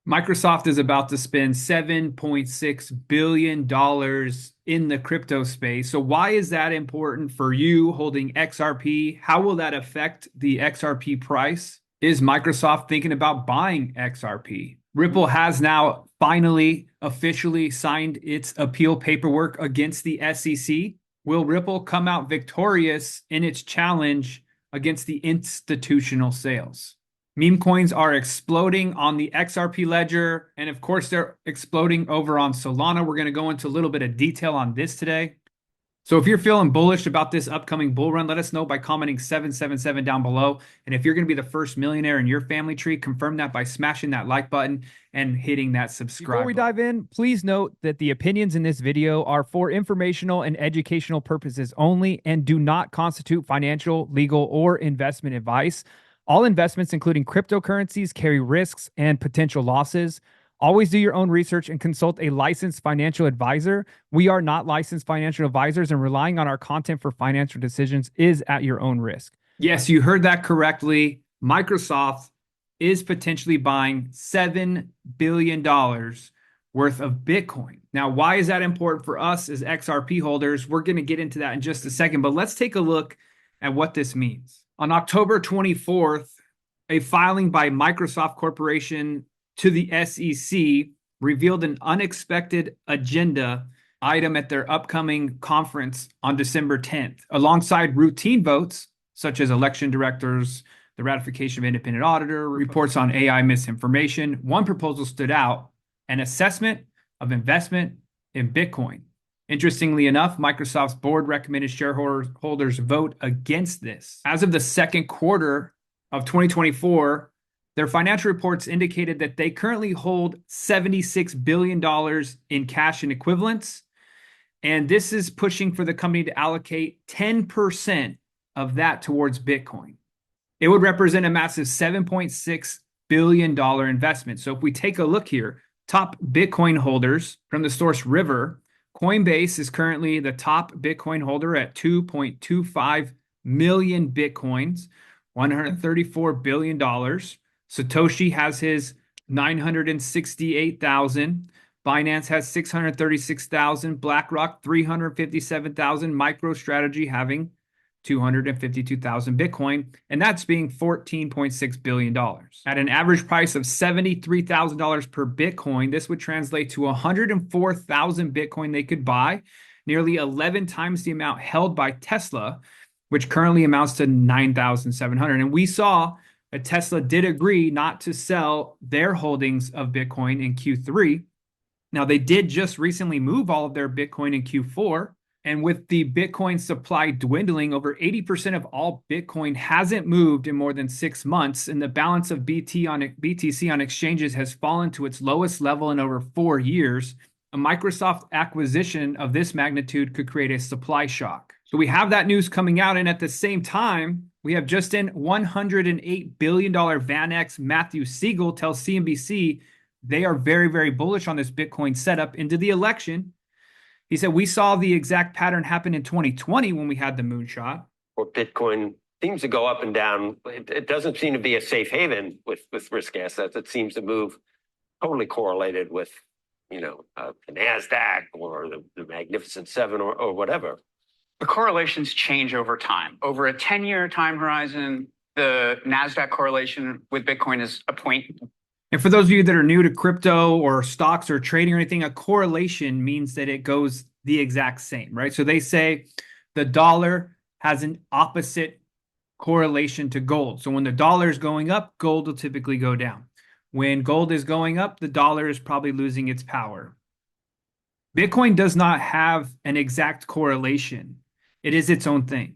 Microsoft is about to spend $7.6 billion in the crypto space. So why is that important for you holding XRP? How will that affect the XRP price? Is Microsoft thinking about buying XRP? Ripple has now finally officially signed its appeal paperwork against the SEC. Will Ripple come out victorious in its challenge against the institutional sales? Meme coins are exploding on the XRP ledger, and of course, they're exploding over on Solana. We're going to go into a little bit of detail on this today. So if you're feeling bullish about this upcoming bull run, let us know by commenting 777 down below. And if you're going to be the first millionaire in your family tree, confirm that by smashing that like button and hitting that subscribe Before we dive in, please note that the opinions in this video are for informational and educational purposes only and do not constitute financial, legal, or investment advice. All investments, including cryptocurrencies, carry risks and potential losses. Always do your own research and consult a licensed financial advisor. We are not licensed financial advisors, and relying on our content for financial decisions is at your own risk. Yes, you heard that correctly. Microsoft is potentially buying $7 billion worth of Bitcoin. Now, why is that important for us as XRP holders? We're going to get into that in just a second, but let's take a look at what this means. On October 24th, a filing by Microsoft Corporation to the SEC revealed an unexpected agenda item at their upcoming conference on December 10th. Alongside routine votes, such as election directors, the ratification of independent auditor, reports on AI misinformation, one proposal stood out: an assessment of investment in Bitcoin. Interestingly enough, Microsoft's board recommended shareholders vote against this. As of the second quarter of 2024, their financial reports indicated that they currently hold $76 billion in cash and equivalents, and this is pushing for the company to allocate 10% of that towards Bitcoin. It would represent a massive $7.6 billion investment. So if we take a look here, top Bitcoin holders from the source River, Coinbase is currently the top Bitcoin holder at 2.25 million Bitcoins, $134 billion. Satoshi has his 968,000. Binance has 636,000. BlackRock 357,000. MicroStrategy having 252,000 Bitcoin, and that's being $14.6 billion. At an average price of $73,000 per Bitcoin, this would translate to 104,000 Bitcoin they could buy, nearly 11 times the amount held by Tesla, which currently amounts to 9,700. And we saw that Tesla did agree not to sell their holdings of Bitcoin in Q3. Now, they did just recently move all of their Bitcoin in Q4. And with the Bitcoin supply dwindling, over 80% of all Bitcoin hasn't moved in more than 6 months. And the balance of BTC on exchanges has fallen to its lowest level in over 4 years. A Microsoft acquisition of this magnitude could create a supply shock. So we have that news coming out. And at the same time, we have just in $108 billion VanEck Matthew Siegel tells CNBC they are very, very bullish on this Bitcoin setup into the election. He said, we saw the exact pattern happen in 2020 when we had the moonshot. Or Bitcoin seems to go up and down. It doesn't seem to be a safe haven with risk assets. It seems to move totally correlated with, the NASDAQ or the Magnificent Seven or whatever. The correlations change over time. Over a 10-year time horizon, the NASDAQ correlation with Bitcoin is a point. And for those of you that are new to crypto or stocks or trading or anything, a correlation means that it goes the exact same, right? So they say the dollar has an opposite correlation to gold. So when the dollar is going up, gold will typically go down. When gold is going up, the dollar is probably losing its power. Bitcoin does not have an exact correlation. It is its own thing.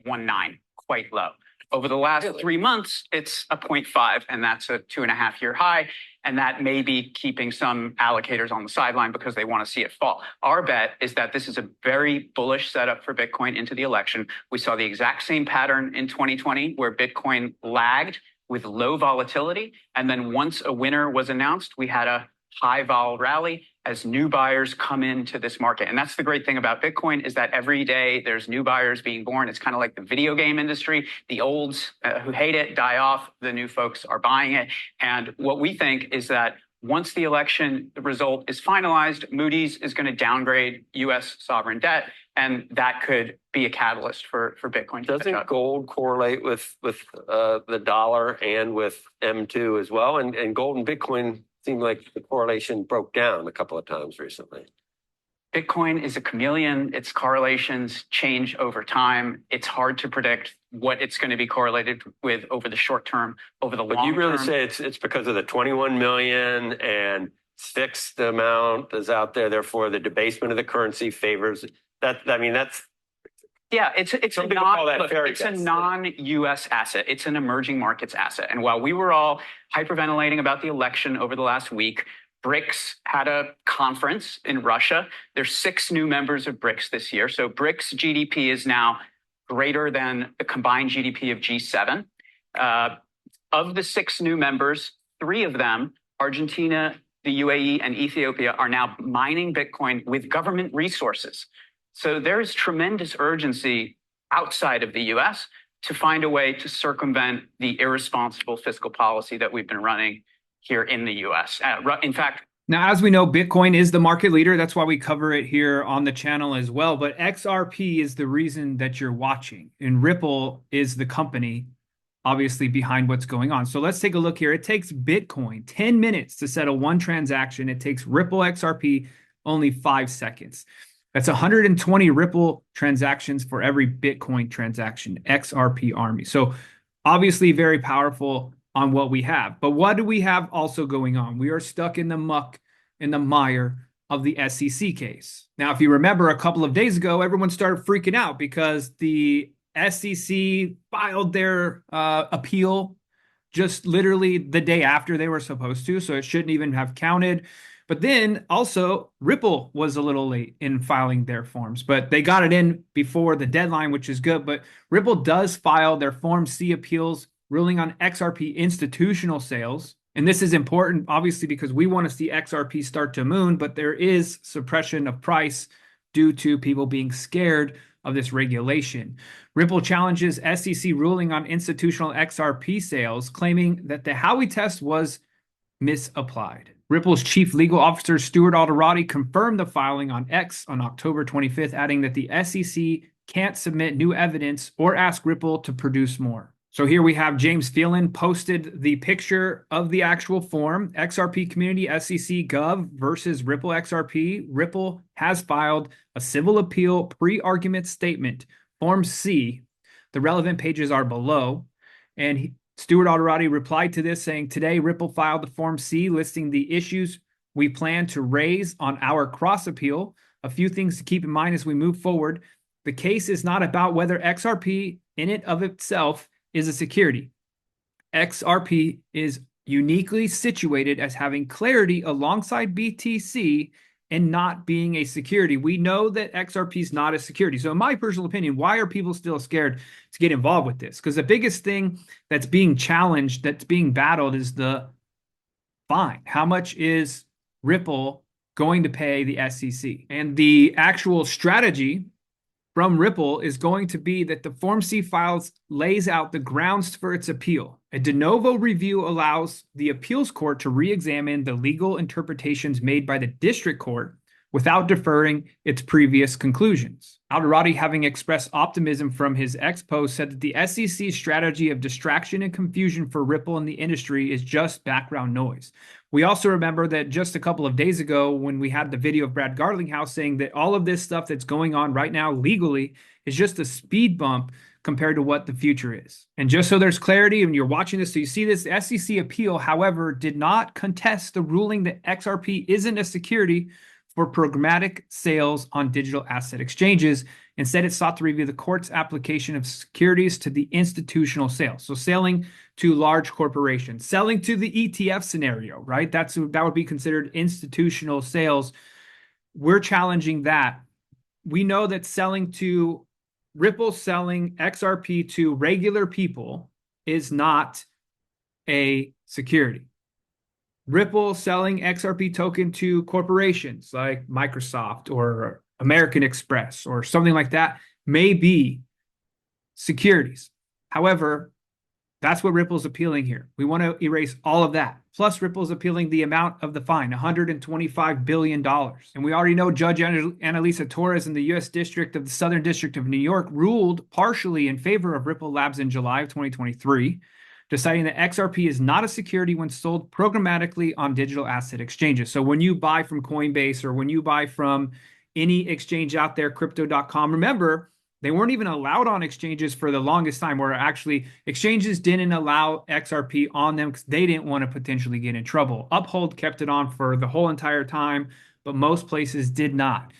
1.9, quite low. Over the last 3 months, it's a 0.5, and that's a 2.5-year high. And that may be keeping some allocators on the sideline because they want to see it fall. Our bet is that this is a very bullish setup for Bitcoin into the election. We saw the exact same pattern in 2020 where Bitcoin lagged with low volatility. And then once a winner was announced, we had a high vol rally. as new buyers come into this market. And that's the great thing about Bitcoin, is that every day there's new buyers being born. It's kind of like the video game industry. The olds who hate it die off. The new folks are buying it. And what we think is that once the election result is finalized, Moody's is going to downgrade U.S. sovereign debt, and that could be a catalyst for Bitcoin to catch Doesn't up. gold correlate with the dollar and with M2 as well? And gold and Bitcoin seemed like the correlation broke down a couple of times recently. Bitcoin is a chameleon. Its correlations change over time. It's hard to predict what it's going to be correlated with over the short term, over the long term. But you really say it's because of the 21 million and fixed amount is out there, therefore the debasement of the currency favors that. I mean, that's. Yeah, it's Some people call that fairy it's a dust. non-US asset. It's an emerging markets asset. And while we were all hyperventilating about the election over the last week, BRICS had a conference in Russia. There's 6 new members of BRICS this year. So BRICS GDP is now greater than the combined GDP of G7. Of the 6 new members, 3 of them, Argentina, the UAE, and Ethiopia, are now mining Bitcoin with government resources. So there is tremendous urgency outside of the US to find a way to circumvent the irresponsible fiscal policy that we've been running here in the US. In fact, now, as we know, Bitcoin is the market leader. That's why we cover it here on the channel as well. But XRP is the reason that you're watching, and Ripple is the company obviously behind what's going on. So let's take a look here. It takes Bitcoin 10 minutes to settle one transaction. It takes Ripple XRP only 5 seconds. That's 120 Ripple transactions for every Bitcoin transaction, XRP Army. So obviously very powerful on what we have. But what do we have also going on? We are stuck in the muck, in the mire of the SEC case. Now, if you remember a couple of days ago, everyone started freaking out because the SEC filed their appeal just literally the day after they were supposed to. So it shouldn't even have counted. But then also Ripple was a little late in filing their forms, but they got it in before the deadline, which is good. But Ripple does file their Form C appeals ruling on XRP institutional sales. And this is important, obviously, because we want to see XRP start to moon, but there is suppression of price due to people being scared of this regulation. Ripple challenges SEC ruling on institutional XRP sales, claiming that the Howey test was misapplied. Ripple's chief legal officer, Stuart Alderati, confirmed the filing on X on October 25th, adding that the SEC can't submit new evidence or ask Ripple to produce more. So here we have James Phelan posted the picture of the actual form, XRP Community SEC Gov versus Ripple XRP. Ripple has filed a civil appeal pre-argument statement, Form C. The relevant pages are below. And Stuart Alderati replied to this saying, today Ripple filed the Form C listing the issues we plan to raise on our cross appeal. A few things to keep in mind as we move forward. The case is not about whether XRP in it of itself is a security. XRP is uniquely situated as having clarity alongside BTC and not being a security. We know that XRP is not a security. So in my personal opinion, why are people still scared to get involved with this? Because the biggest thing that's being challenged, that's being battled, is the fine. How much is Ripple going to pay the SEC? And the actual strategy from Ripple is going to be that the Form C files lays out the grounds for its appeal. A de novo review allows the appeals court to re-examine the legal interpretations made by the district court without deferring its previous conclusions. Alderati, having expressed optimism from his X post, said that the SEC's strategy of distraction and confusion for Ripple and the industry is just background noise. We also remember that just a couple of days ago when we had the video of Brad Garlinghouse saying that all of this stuff that's going on right now legally is just a speed bump compared to what the future is. And just so there's clarity, and you're watching this, so you see this SEC appeal, however, did not contest the ruling that XRP isn't a security for programmatic sales on digital asset exchanges. Instead, it sought to review the court's application of securities to the institutional sales. So selling to large corporations, selling to the ETF scenario, right? That would be considered institutional sales. We're challenging that. We know that Ripple selling XRP to regular people is not a security. Ripple selling XRP token to corporations like Microsoft or American Express or something like that may be securities. However, that's what Ripple's appealing here. We want to erase all of that. Plus, Ripple's appealing the amount of the fine, $125 billion. And we already know Judge Annalisa Torres in the U.S. District of the Southern District of New York ruled partially in favor of Ripple Labs in July of 2023, deciding that XRP is not a security when sold programmatically on digital asset exchanges. So when you buy from Coinbase or when you buy from any exchange out there, crypto.com, remember, they weren't even allowed on exchanges for the longest time, where actually exchanges didn't allow XRP on them because they didn't want to potentially get in trouble. Uphold kept it on for the whole entire time, but most places did not.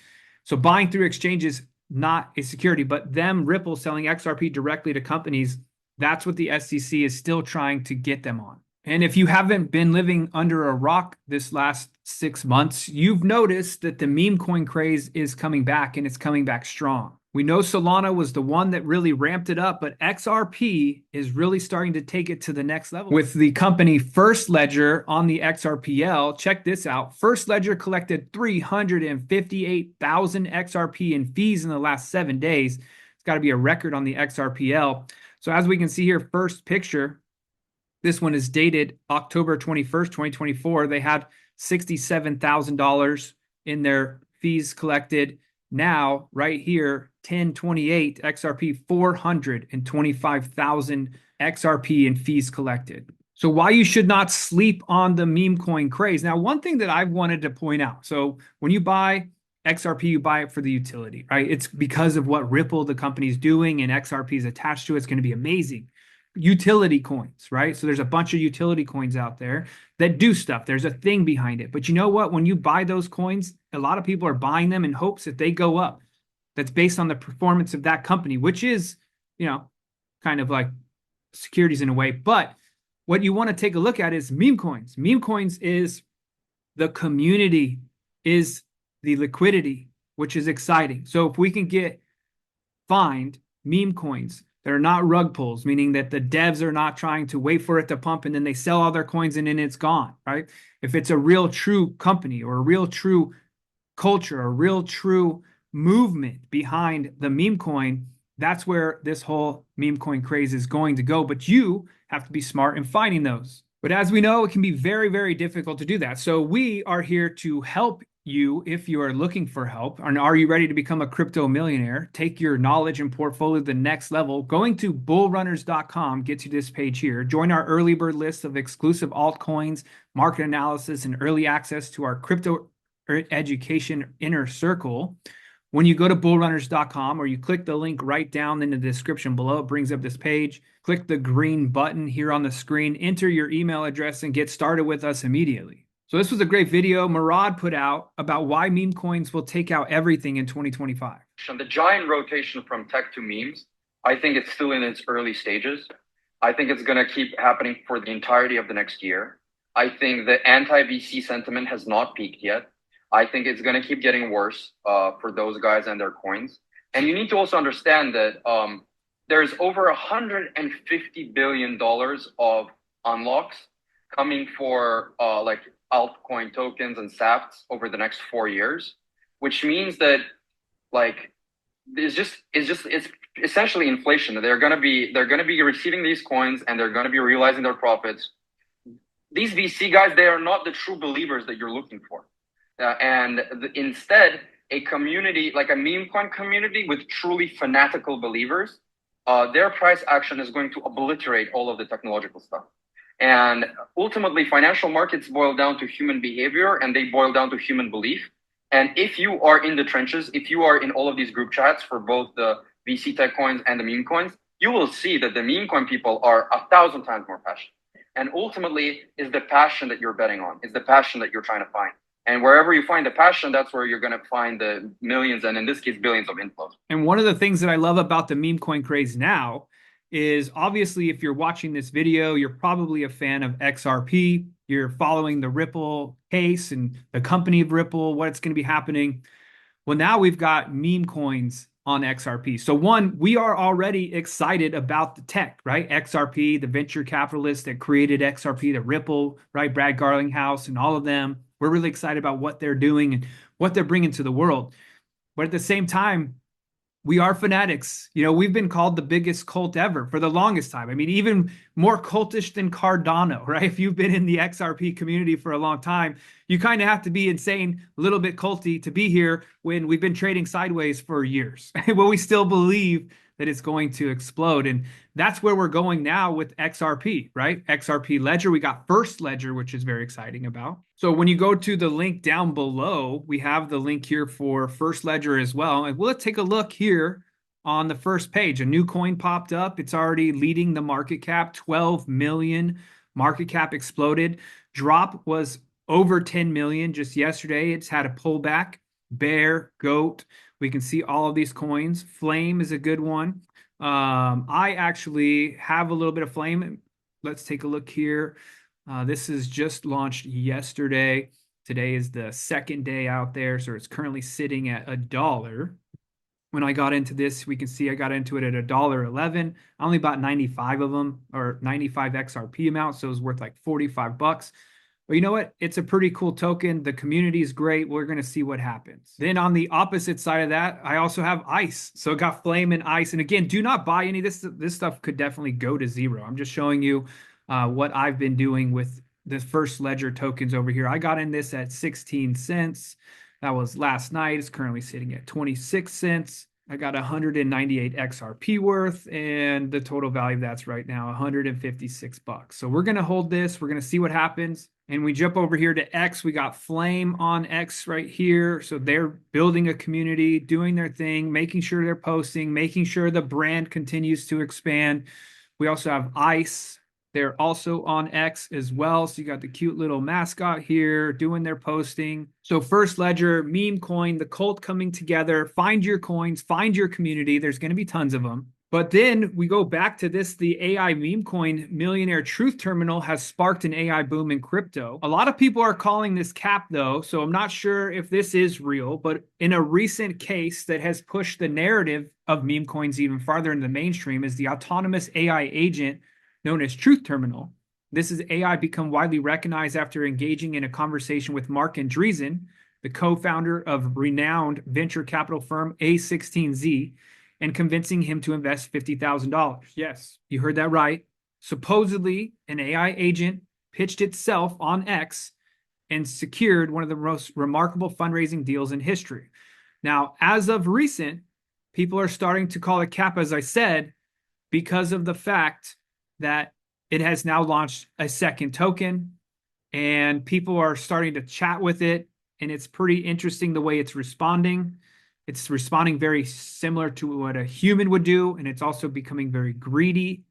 So buying through exchanges, not a security, but them, Ripple, selling XRP directly to companies, that's what the SEC is still trying to get them on. And if you haven't been living under a rock this last 6 months, you've noticed that the meme coin craze is coming back, and it's coming back strong. We know Solana was the one that really ramped it up, but XRP is really starting to take it to the next level. With the company First Ledger on the XRPL, check this out. First Ledger collected 358,000 XRP in fees in the last 7 days. It's got to be a record on the XRPL. So as we can see here, first picture, this one is dated October 21st, 2024. They had $67,000 in their fees collected. Now, right here, 10/28 XRP, 425,000 XRP in fees collected. So why you should not sleep on the meme coin craze. Now, one thing that I've wanted to point out. So when you buy XRP, you buy it for the utility, right? It's because of what Ripple, the company, is doing, and XRP is attached to it. It's going to be amazing. Utility coins, right? So there's a bunch of utility coins out there that do stuff. There's a thing behind it. But you know what? When you buy those coins, a lot of people are buying them in hopes that they go up. That's based on the performance of that company, which is, kind of like securities in a way. But what you want to take a look at is meme coins. Meme coins is the community, is the liquidity, which is exciting. So if we can find meme coins that are not rug pulls, meaning that the devs are not trying to wait for it to pump and then they sell all their coins and then it's gone, right? If it's a real true company or a real true culture, a real true movement behind the meme coin, that's where this whole meme coin craze is going to go. But you have to be smart in finding those. But as we know, it can be very, very difficult to do that. So we are here to help you if you are looking for help. And are you ready to become a crypto millionaire? Take your knowledge and portfolio to the next level. Going to bullrunners.com gets you this page here. Join our early bird list of exclusive altcoins, market analysis, and early access to our crypto education inner circle. When you go to bullrunners.com or you click the link right down in the description below, it brings up this page. Click the green button here on the screen, enter your email address, and get started with us immediately. So this was a great video Murad put out about why meme coins will take out everything in 2025. The giant rotation from tech to memes, I think it's still in its early stages. I think it's going to keep happening for the entirety of the next year. I think the anti-VC sentiment has not peaked yet. I think it's going to keep getting worse for those guys and their coins. And you need to also understand that there's over $150 billion of unlocks coming for like altcoin tokens and SAFTs over the next 4 years, which means that like it's essentially inflation. They're going to be receiving these coins and they're going to be realizing their profits. These VC guys, they are not the true believers that you're looking for. Instead, a community like a meme coin community with truly fanatical believers, their price action is going to obliterate all of the technological stuff. And ultimately, financial markets boil down to human behavior and they boil down to human belief. And if you are in the trenches, if you are in all of these group chats for both the VC tech coins and the meme coins, you will see that the meme coin people are 1,000 times more passionate. And ultimately, is the passion that you're betting on, is the passion that you're trying to find. And wherever you find the passion, that's where you're going to find the millions, and in this case, billions of inflows. And one of the things that I love about the meme coin craze now is obviously if you're watching this video, you're probably a fan of XRP. You're following the Ripple case and the company of Ripple, what's going to be happening. Well, now we've got meme coins on XRP. So one, we are already excited about the tech, right? XRP, the venture capitalists that created XRP, the Ripple, right? Brad Garlinghouse and all of them. We're really excited about what they're doing and what they're bringing to the world. But at the same time, we are fanatics. You know, we've been called the biggest cult ever for the longest time. I mean, even more cultish than Cardano, right? If you've been in the XRP community for a long time, you kind of have to be insane, a little bit culty to be here when we've been trading sideways for years. But we still believe that it's going to explode. And that's where we're going now with XRP, right? XRP Ledger. We got First Ledger, which is very exciting about. So when you go to the link down below, we have the link here for First Ledger as well. And we'll take a look here on the first page. A new coin popped up. It's already leading the market cap, 12 million. Market cap exploded. Drop was over 10 million just yesterday. It's had a pullback. Bear, Goat. We can see all of these coins. Flame is a good one. I actually have a little bit of Flame. Let's take a look here. This is just launched yesterday. Today is the second day out there, so it's currently sitting at $1. When I got into this, we can see I got into it at $1.11. I only bought 95 of them, or 95 XRP amounts, so it was worth like 45 bucks. But you know what? It's a pretty cool token. The community is great. We're going to see what happens. Then on the opposite side of that, I also have ICE. So I got Flame and ICE. And again, do not buy any of this. This stuff could definitely go to zero. I'm just showing you what I've been doing with the First Ledger tokens over here. I got in this at 16 cents. That was last night. It's currently sitting at 26 cents. I got 198 XRP worth, and the total value of that's right now 156 bucks. So we're going to hold this. We're going to see what happens. And we jump over here to X. We got Flame on X right here. So they're building a community, doing their thing, making sure they're posting, making sure the brand continues to expand. We also have ICE. They're also on X as well. So you got the cute little mascot here doing their posting. So First Ledger, meme coin, the cult coming together. Find your coins, find your community. There's going to be tons of them. But then we go back to this, the AI meme coin Millionaire Truth Terminal has sparked an AI boom in crypto. A lot of people are calling this cap though, so I'm not sure if this is real, but in a recent case that has pushed the narrative of meme coins even farther into the mainstream is the autonomous AI agent known as Truth Terminal. This is AI become widely recognized after engaging in a conversation with Mark Andreessen, the co-founder of renowned venture capital firm A16Z, and convincing him to invest $50,000. Yes, you heard that right. Supposedly, an AI agent pitched itself on X and secured one of the most remarkable fundraising deals in history. Now, as of recent, people are starting to call it cap, as I said, because of the fact that it has now launched a second token and people are starting to chat with it. And it's pretty interesting the way it's responding. It's responding very similar to what a human would do. And it's also becoming very greedy.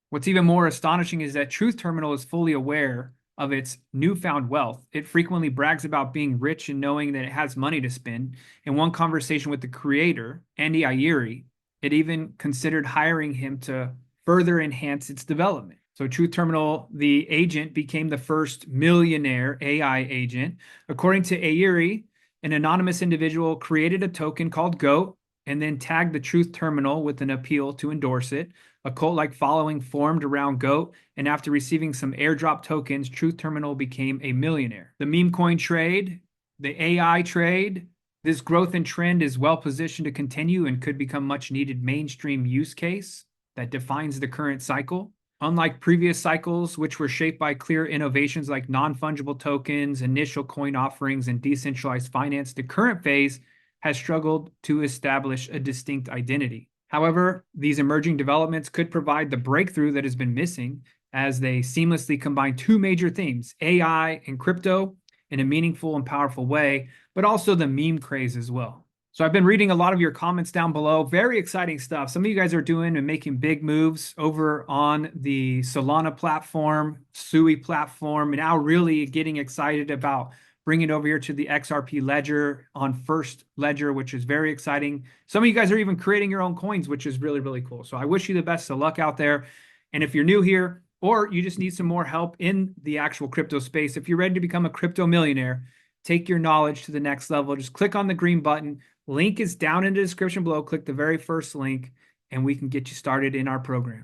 What's even more astonishing is that Truth Terminal is fully aware of its newfound wealth. It frequently brags about being rich and knowing that it has money to spend. In one conversation with the creator, Andy Ayeri, it even considered hiring him to further enhance its development. So Truth Terminal, the agent, became the first millionaire AI agent. According to Ayeri, an anonymous individual created a token called GOAT and then tagged the Truth Terminal with an appeal to endorse it. A cult-like following formed around GOAT, and after receiving some airdrop tokens, Truth Terminal became a millionaire. The meme coin trade, the AI trade, this growth and trend is well positioned to continue and could become much needed mainstream use case that defines the current cycle. Unlike previous cycles, which were shaped by clear innovations like non-fungible tokens, initial coin offerings, and decentralized finance, the current phase has struggled to establish a distinct identity. However, these emerging developments could provide the breakthrough that has been missing as they seamlessly combine two major themes, AI and crypto, in a meaningful and powerful way, but also the meme craze as well. So I've been reading a lot of your comments down below. Very exciting stuff. Some of you guys are doing and making big moves over on the Solana platform, Sui platform, and now really getting excited about bringing it over here to the XRP Ledger on First Ledger, which is very exciting. Some of you guys are even creating your own coins, which is really, really cool. So I wish you the best of luck out there. And if you're new here, or you just need some more help in the actual crypto space, if you're ready to become a crypto millionaire, take your knowledge to the next level, just click on the green button, Link is down in the description below. Click the very first link and we can get you started in our program.